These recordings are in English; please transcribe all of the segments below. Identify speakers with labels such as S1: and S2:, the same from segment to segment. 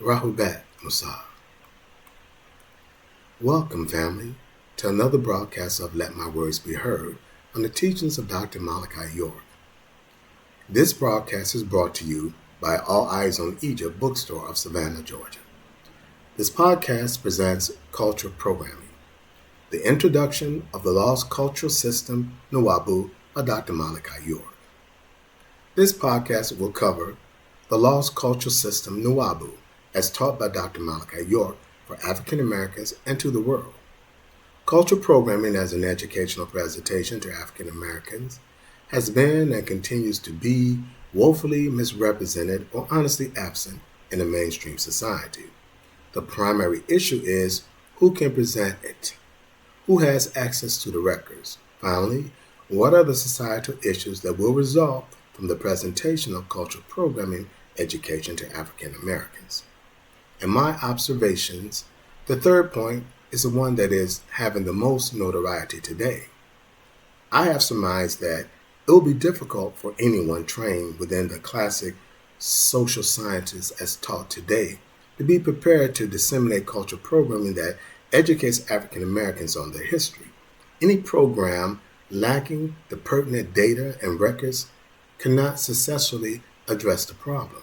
S1: Rahubat Musa. Welcome, family, to another broadcast of Let My Words Be Heard on the teachings of Dr. Malachi York. This broadcast is brought to you by All Eyes on Egypt bookstore of Savannah, Georgia. This podcast presents culture programming, the introduction of the Lost Cultural System, Nuwaubu, by Dr. Malachi York. This podcast will cover the Lost Cultural System, Nuwaubu, as taught by Dr. Malachi York for African Americans and to the world. Culture programming as an educational presentation to African Americans has been and continues to be woefully misrepresented or honestly absent in the mainstream society. The primary issue is who can present it, who has access to the records. Finally, what are the societal issues that will result from the presentation of cultural programming education to African Americans? In my observations, the third point is the one that is having the most notoriety today. I have surmised that it will be difficult for anyone trained within the classic social sciences as taught today to be prepared to disseminate cultural programming that educates African Americans on their history. Any program lacking the pertinent data and records cannot successfully address the problem.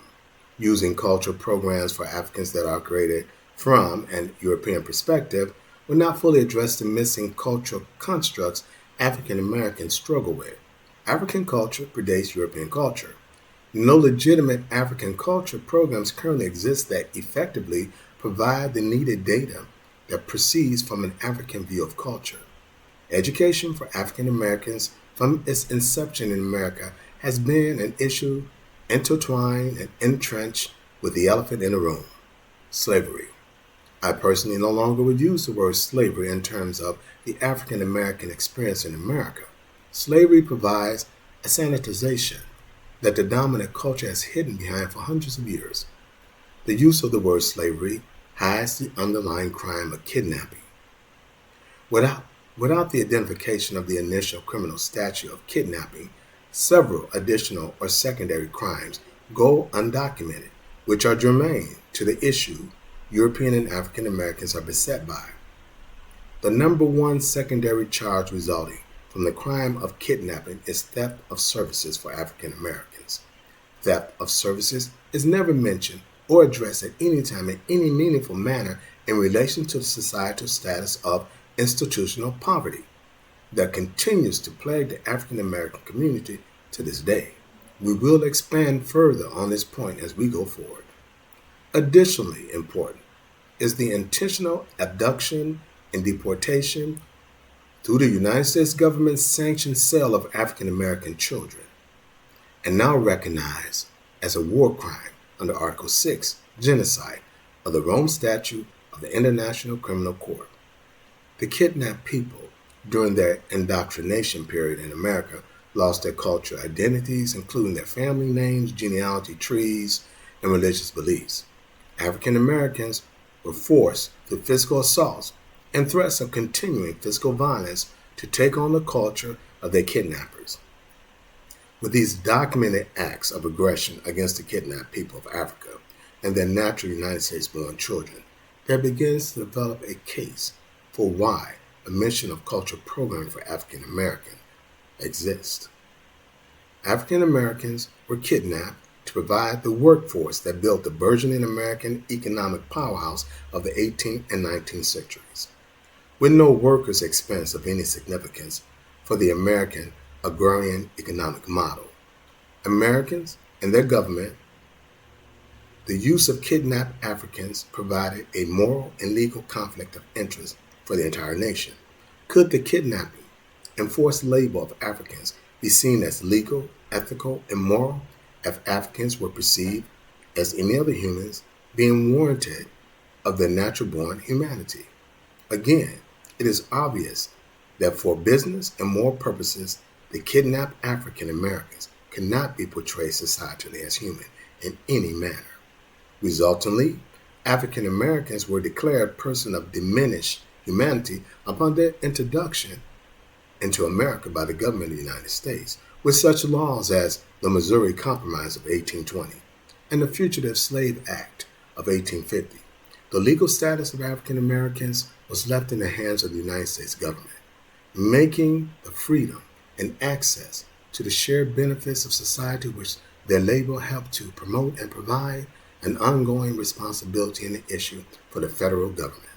S1: Using cultural programs for Africans that are created from an European perspective will not fully address the missing cultural constructs African Americans struggle with. African culture predates European culture. No legitimate African culture programs currently exist that effectively provide the needed data that proceeds from an African view of culture. Education for African Americans from its inception in America has been an issue intertwined and entrenched with the elephant in the room, slavery. I personally no longer would use the word slavery in terms of the African American experience in America. Slavery provides a sanitization that the dominant culture has hidden behind for hundreds of years. The use of the word slavery hides the underlying crime of kidnapping. Without the identification of the initial criminal statute of kidnapping, several additional or secondary crimes go undocumented, which are germane to the issue European and African Americans are beset by. The number one secondary charge resulting from the crime of kidnapping is theft of services for African Americans. Theft of services is never mentioned or addressed at any time in any meaningful manner in relation to the societal status of institutional poverty that continues to plague the African American community to this day. We will expand further on this point as we go forward. Additionally important is the intentional abduction and deportation through the United States government's sanctioned sale of African American children, and now recognized as a war crime under Article 6, genocide, of the Rome Statute of the International Criminal Court. The kidnapped people during their indoctrination period in America lost their cultural identities, including their family names, genealogy trees, and religious beliefs. African Americans were forced through physical assaults and threats of continuing physical violence to take on the culture of their kidnappers. With these documented acts of aggression against the kidnapped people of Africa and their natural United States-born children, there begins to develop a case for why a mission of cultural programming for African Americans exists. African Americans were kidnapped to provide the workforce that built the burgeoning American economic powerhouse of the 18th and 19th centuries. With no workers' expense of any significance for the American agrarian economic model, Americans and their government, the use of kidnapped Africans provided a moral and legal conflict of interest for the entire nation. Could the kidnapping and forced labor of Africans be seen as legal, ethical, and moral if Africans were perceived as any other humans being warranted of their natural-born humanity? Again, it is obvious that for business and moral purposes, the kidnapped African Americans cannot be portrayed societally as human in any manner. Resultantly, African Americans were declared persons of diminished humanity upon their introduction into America by the government of the United States, with such laws as the Missouri Compromise of 1820 and the Fugitive Slave Act of 1850, the legal status of African Americans was left in the hands of the United States government, making the freedom and access to the shared benefits of society which their labor helped to promote and provide an ongoing responsibility and issue for the federal government.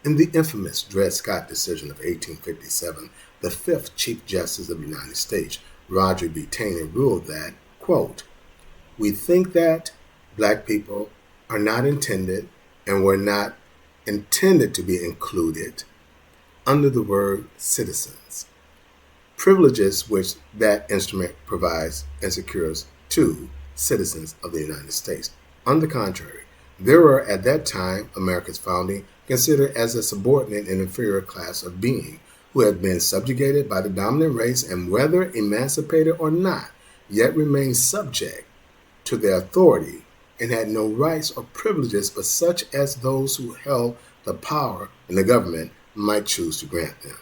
S1: In the infamous Dred Scott decision of 1857, the fifth Chief Justice of the United States, Roger B. Taney, ruled that, quote, "We think that black people are not intended and were not intended to be included under the word citizens, privileges which that instrument provides and secures to citizens of the United States. On the contrary, they were at that time, America's founding, considered as a subordinate and inferior class of being who had been subjugated by the dominant race and whether emancipated or not, yet remained subject to their authority and had no rights or privileges but such as those who held the power in the government might choose to grant them."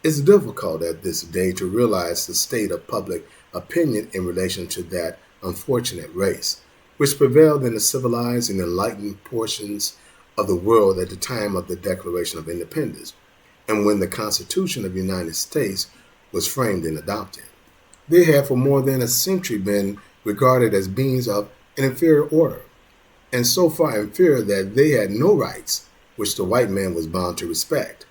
S1: It's difficult at this day to realize the state of public opinion in relation to that unfortunate race, which prevailed in the civilized and enlightened portions of the world at the time of the Declaration of Independence, and when the Constitution of the United States was framed and adopted. They had for more than a century been regarded as beings of an inferior order, and so far inferior that they had no rights which the white man was bound to respect,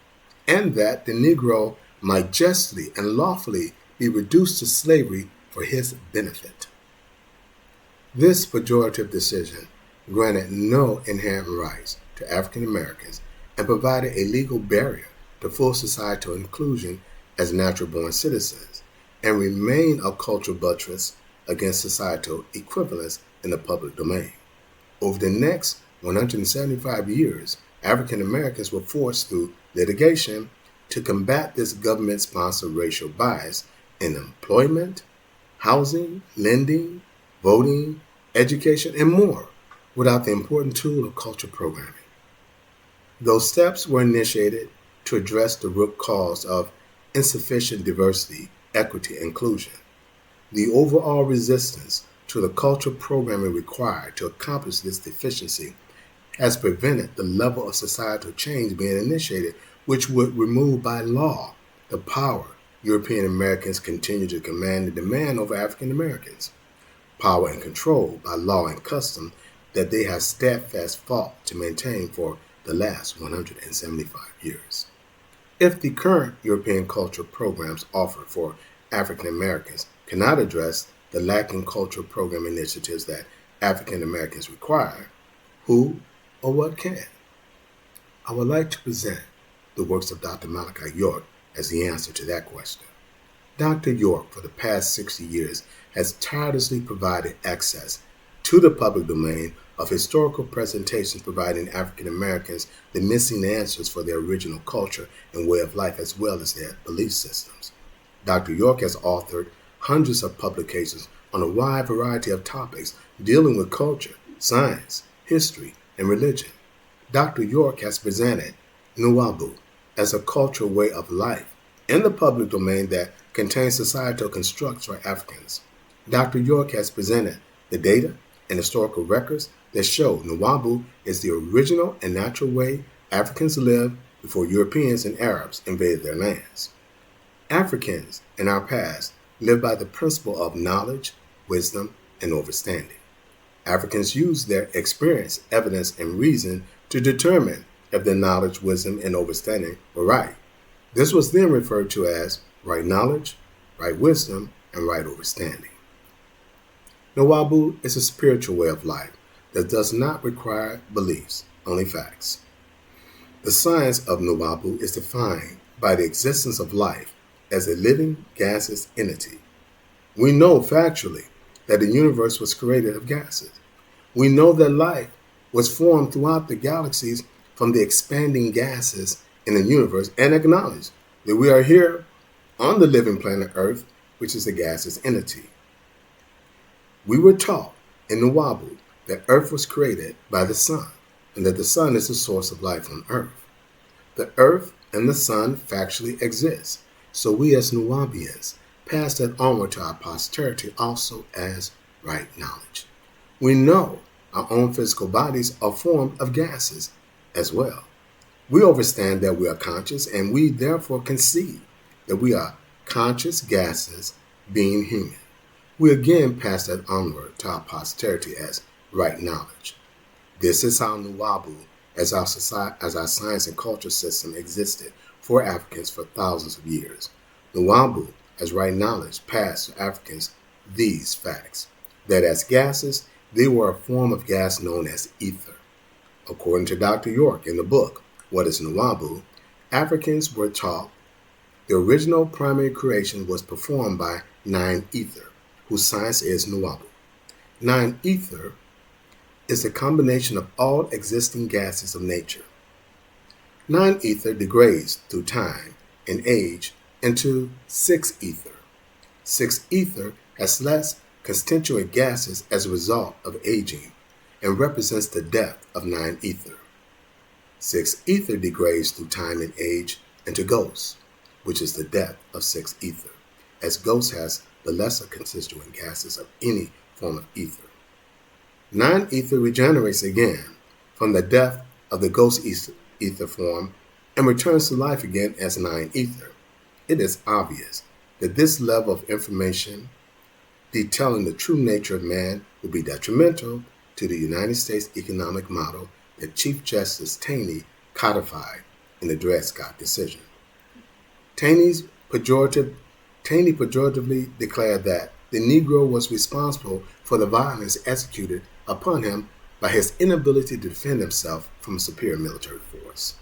S1: and that the Negro might justly and lawfully be reduced to slavery for his benefit. This pejorative decision granted no inherent rights to African Americans and provided a legal barrier to full societal inclusion as natural-born citizens, and remained a cultural buttress against societal equivalence in the public domain. Over the next 175 years, African Americans were forced through litigation to combat this government-sponsored racial bias in employment, housing, lending, voting, education, and more, without the important tool of cultural programming. Those steps were initiated to address the root cause of insufficient diversity, equity, and inclusion. The overall resistance to the cultural programming required to accomplish this deficiency has prevented the level of societal change being initiated, which would remove by law the power European Americans continue to command and demand over African Americans, power and control by law and custom that they have steadfast fought to maintain for the last 175 years. If the current European cultural programs offered for African Americans cannot address the lacking cultural program initiatives that African Americans require, who or what can? I would like to present the works of Dr. Malachi York as the answer to that question. Dr. York, for the past 60 years, has tirelessly provided access to the public domain of historical presentations providing African Americans the missing answers for their original culture and way of life as well as their belief systems. Dr. York has authored hundreds of publications on a wide variety of topics dealing with culture, science, history, and religion. Dr. York has presented Nwabu as a cultural way of life in the public domain that contains societal constructs for Africans. Dr. York has presented the data and historical records that show Nwabu is the original and natural way Africans lived before Europeans and Arabs invaded their lands. Africans in our past lived by the principle of knowledge, wisdom, and understanding. Africans used their experience, evidence, and reason to determine if their knowledge, wisdom, and understanding were right. This was then referred to as right knowledge, right wisdom, and right understanding. Nwabu is a spiritual way of life that does not require beliefs, only facts. The science of Nwabu is defined by the existence of life as a living gaseous entity. We know factually that the universe was created of gases. We know that life was formed throughout the galaxies from the expanding gases in the universe, and acknowledge that we are here on the living planet Earth, which is a gaseous entity. We were taught in Nwabu that Earth was created by the sun, and that the sun is the source of life on Earth. The Earth and the sun factually exist, so we as Nwabians pass that onward to our posterity also as right knowledge. We know our own physical bodies are formed of gases as well. We understand that we are conscious, and we therefore concede that we are conscious gases being human. We again pass that onward to our posterity as right knowledge. This is how Nuwaubu, as our science and culture system, existed for Africans for thousands of years. Nuwaubu, as right knowledge, passed to Africans these facts: that as gases, they were a form of gas known as ether. According to Dr. York in the book, What is Nuwaubu?, Africans were taught the original primary creation was performed by nine ether, whose science is Nuwaubu. Nine ether is the combination of all existing gases of nature. Nine ether degrades through time and age into six ether. Six ether has less constituent gases as a result of aging and represents the depth of nine ether. Six ether degrades through time and age into ghosts, which is the depth of six ether, as ghost has the lesser constituent gases of any form of ether. Nine ether regenerates again from the depth of the ghost ether form and returns to life again as nine ether. It is obvious that this level of information detailing the true nature of man will be detrimental to the United States economic model that Chief Justice Taney codified in the Dred Scott decision. Taney pejoratively declared that the Negro was responsible for the violence executed upon him by his inability to defend himself from a superior military force.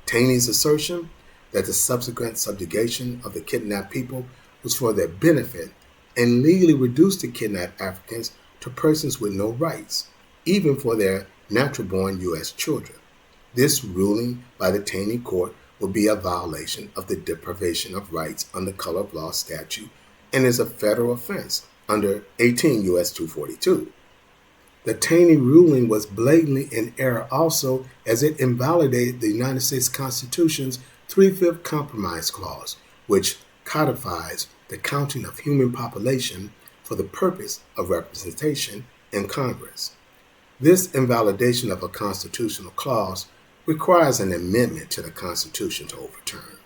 S1: Taney's assertion that the subsequent subjugation of the kidnapped people was for their benefit and legally reduced the kidnapped Africans to persons with no rights, even for their natural-born U.S. children. This ruling by the Taney Court would be a violation of the deprivation of rights under color of law statute and is a federal offense under 18 U.S. 242. The Taney ruling was blatantly in error also, as it invalidated the United States Constitution's 3/5 Compromise Clause, which codifies the counting of human population for the purpose of representation in Congress. This invalidation of a constitutional clause requires an amendment to the Constitution to overturn.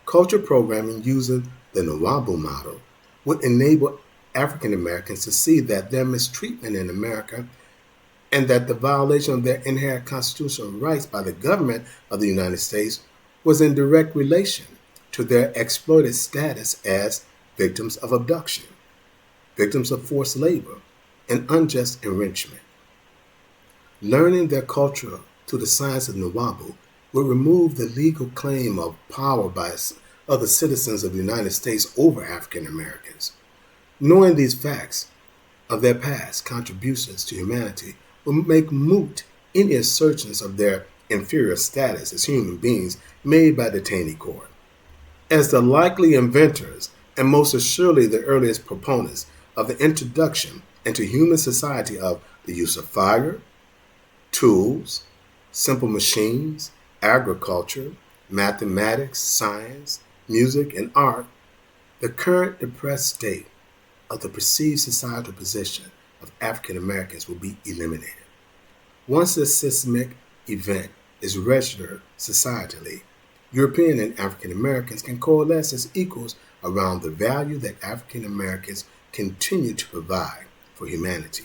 S1: Culture programming using the Nuwaubu model would enable African Americans to see that their mistreatment in America and that the violation of their inherent constitutional rights by the government of the United States was in direct relation to their exploited status as victims of abduction, victims of forced labor, and unjust enrichment. Learning their culture through the science of Nuwaubu would remove the legal claim of power by other citizens of the United States over African Americans. Knowing these facts of their past contributions to humanity will make moot any assertions of their inferior status as human beings made by the Taney Court. As the likely inventors, and most assuredly the earliest proponents of the introduction into human society of the use of fire, tools, simple machines, agriculture, mathematics, science, music, and art, the current depressed state of the perceived societal position of African Americans will be eliminated. Once this seismic event is registered societally, European and African Americans can coalesce as equals around the value that African Americans continue to provide for humanity.